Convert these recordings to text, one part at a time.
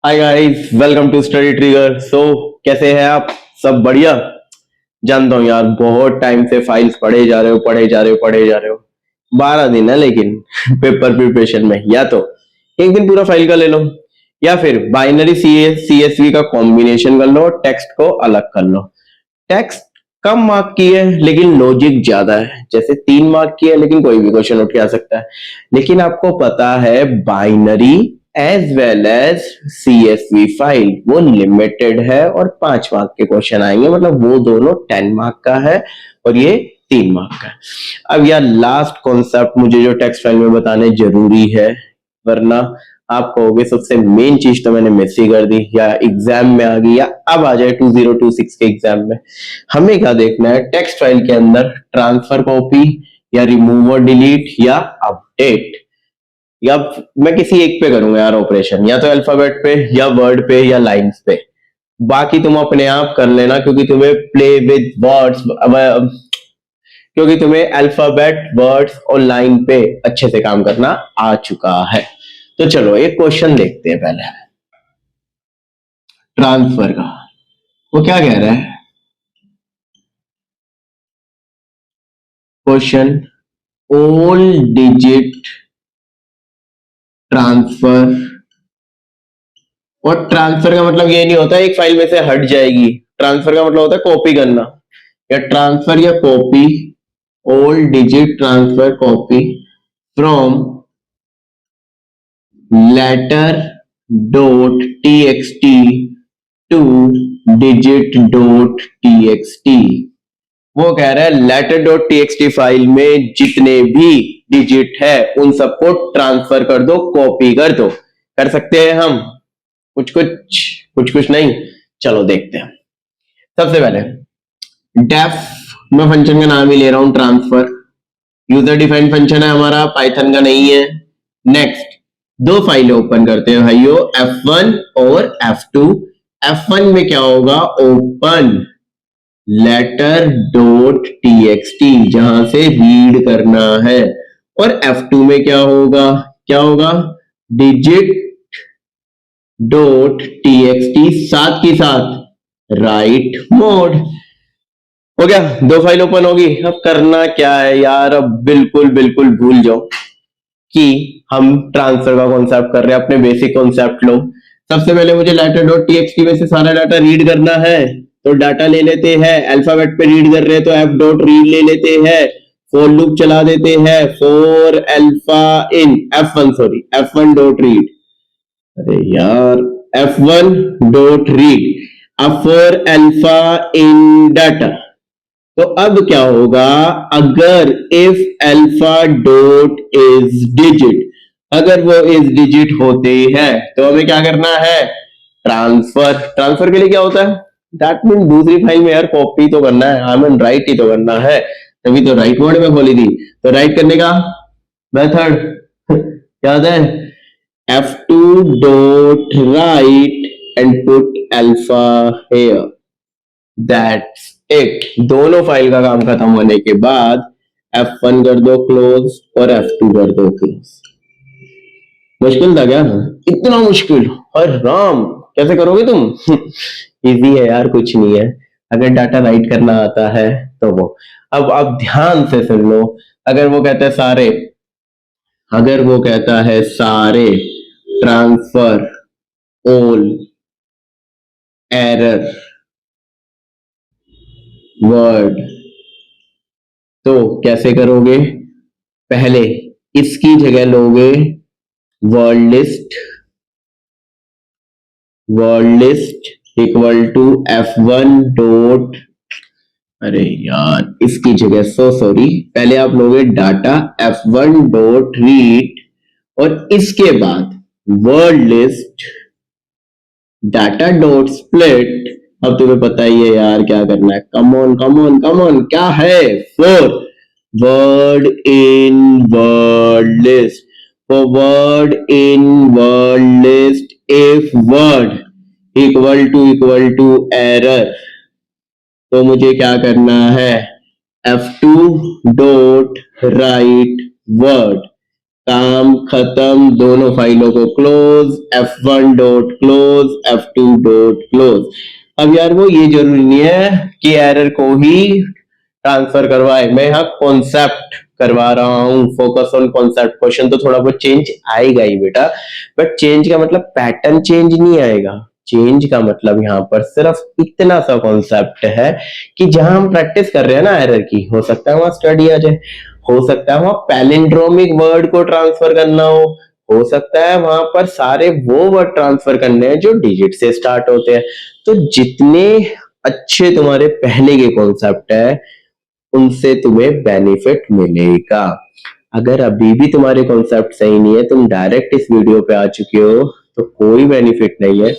Hi guys, welcome to Study Trigger. कैसे हैं आप? सब बढ़िया। जानता हूँ यार, बहुत टाइम से फाइल्स पढ़े जा रहे हो। 12 दिन है लेकिन पेपर प्रिपरेशन में। या तो एक दिन पूरा फाइल का ले लो, या फिर बाइनरी सीएसवी का कॉम्बिनेशन कर लो, टेक्स्ट को अलग कर लो। टेक्स्ट कम मार्क की है लेकिन लॉजिक ज्यादा है। जैसे 3 मार्क की है लेकिन कोई भी क्वेश्चन उठ के आ सकता है। लेकिन आपको पता है binary as well as CSV file वो लिमिटेड है और 5 मार्क के क्वेश्चन आएंगे। मतलब वो दोनों 10 मार्क का है और ये 3 मार्क का है। अब यार लास्ट कॉन्सेप्ट मुझे जो टेक्स्ट फाइल में बताने जरूरी है, वरना आप कहोगे सबसे मेन चीज तो मैंने मिस ही कर दी, या एग्जाम में आ गई, या अब आ जाए 2026 के एग्जाम में। हमें क्या देखना है टेक्स्ट फाइल के अंदर? ट्रांसफर कॉपी, या रिमूव और डिलीट, या अपडेट। या मैं किसी एक पे करूंगा यार ऑपरेशन, या तो अल्फाबेट पे, या वर्ड पे, या लाइंस पे। बाकी तुम अपने आप कर लेना, क्योंकि तुम्हें प्ले विद वर्ड्स, क्योंकि तुम्हें अल्फाबेट, वर्ड्स और लाइन पे अच्छे से काम करना आ चुका है। तो चलो एक क्वेश्चन देखते हैं पहले ट्रांसफर का। वो क्या कह रहा है? Question, all digit transfer. और ट्रांसफर का मतलब ये नहीं होता एक फाइल में से हट जाएगी। ट्रांसफर का मतलब होता है कॉपी करना, या ट्रांसफर या copy. All digit transfer copy from letter dot TXT to digit dot TXT. वो कह रहा है लेटर डॉट टीएक्सटी फाइल में जितने भी डिजिट है उन सबको ट्रांसफर कर दो, कॉपी कर दो। कर सकते हैं हम? कुछ नहीं। चलो देखते हैं। सबसे पहले डेफ, मैं फंक्शन का नाम ही ले रहा हूं, ट्रांसफर। यूजर डिफाइंड फंक्शन है हमारा, पाइथन का नहीं है। नेक्स्ट दो फाइलें ओपन करते हैं भाइयों, F1 और F2। F1 में क्या होगा? ओपन लेटर डॉट टीएक्सटी, जहां से रीड करना है। और F2 में क्या होगा? डिजिट डॉट टीएक्सटी, साथ ही साथ राइट मोड। हो गया, दो फाइल ओपन होगी। अब करना क्या है यार? अब बिल्कुल बिल्कुल भूल जाओ कि हम ट्रांसफर का कॉन्सेप्ट कर रहे हैं। अपने बेसिक कॉन्सेप्ट लो। सबसे पहले मुझे लेटर डॉट टीएक्सटी में से सारा डाटा रीड करना है, तो डाटा ले लेते हैं। अल्फाबेट पे रीड कर रहे हैं तो एफ डॉट रीड ले लेते हैं। फॉर लूप चला देते हैं, for alpha in F1 dot read. अरे यार, F1 डॉट रीड। अब फॉर अल्फा इन डाटा। तो अब क्या होगा? अगर if alpha dot is digit, अगर वो इज डिजिट होते हैं तो हमें क्या करना है? ट्रांसफर के लिए क्या होता है? दैट मीन दूसरी फाइल में यार कॉपी तो करना है, आई मीन राइट ही तो करना है। तभी तो राइट मोड में खोली थी। तो राइट करने का मेथड याद है? F2 dot write and put alpha here. That's it। दोनों फाइल का काम खत्म होने के बाद F1 कर दो क्लोज और F2 कर दो क्लोज। मुश्किल था क्या? इतना मुश्किल? और राम, कैसे करोगे तुम? इजी है यार, कुछ नहीं है। अगर डाटा राइट करना आता है तो वो। अब आप ध्यान से सुन लो। अगर वो कहता है सारे ट्रांसफर ऑल एरर वर्ड, तो कैसे करोगे? पहले इसकी जगह लोगे word list equal to F1 dot, अरे यार इसकी जगह सॉरी, पहले आप लोगे डाटा F1 डॉट रीड और इसके बाद word list data dot split. अब तुम्हें पता ही है यार क्या करना है। कम ऑन, क्या है? For word in word list, for word in word list if word equal to error. तो मुझे क्या करना है? F2 dot right word. काम खत्म, दोनों फाइलों को close, F1 dot close, F2 dot close. अब यार वो ये जरूरी नहीं है कि एरर को ही ट्रांसफर करवाए, मैं यहाँ कॉन्सेप्ट करवा रहा हूँ, फोकस ऑन कॉन्सेप्ट। क्वेश्चन तो थोड़ा बहुत चेंज आएगा ही बेटा, बट चेंज का मतलब पैटर्न चेंज नहीं आएगा। चेंज का मतलब यहाँ पर सिर्फ इतना सा कॉन्सेप्ट है कि जहां हम प्रैक्टिस कर रहे हैं ना एरर की, हो सकता है वहां स्टडी आ जाए, हो सकता है वहां पैलिंड्रोमिक वर्ड को ट्रांसफर करना हो सकता है वहां पर सारे वो वर्ड ट्रांसफर करने हैं जो डिजिट से स्टार्ट होते हैं। तो जितने अच्छे तुम्हारे पहले के कॉन्सेप्ट है उनसे तुम्हें बेनिफिट मिलेगा। अगर अभी भी तुम्हारे कॉन्सेप्ट सही नहीं है, तुम डायरेक्ट इस वीडियो पे आ चुके हो, तो कोई बेनिफिट नहीं है।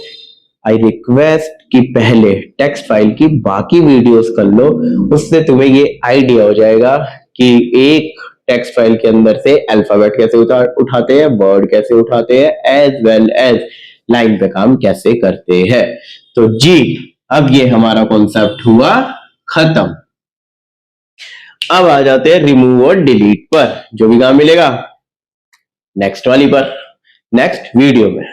आई रिक्वेस्ट कि पहले टेक्स्ट फाइल की बाकी वीडियोस कर लो, उससे तुम्हें ये आइडिया हो जाएगा कि एक टेक्स्ट फाइल के अंदर से अल्फाबेट कैसे उठाते हैं, वर्ड कैसे उठाते हैं, एज वेल एज लाइन पे काम कैसे करते हैं। तो जी, अब ये हमारा कॉन्सेप्ट हुआ खत्म। अब आ जाते हैं रिमूव और डिलीट पर, जो भी काम मिलेगा नेक्स्ट वाली पर, नेक्स्ट वीडियो में।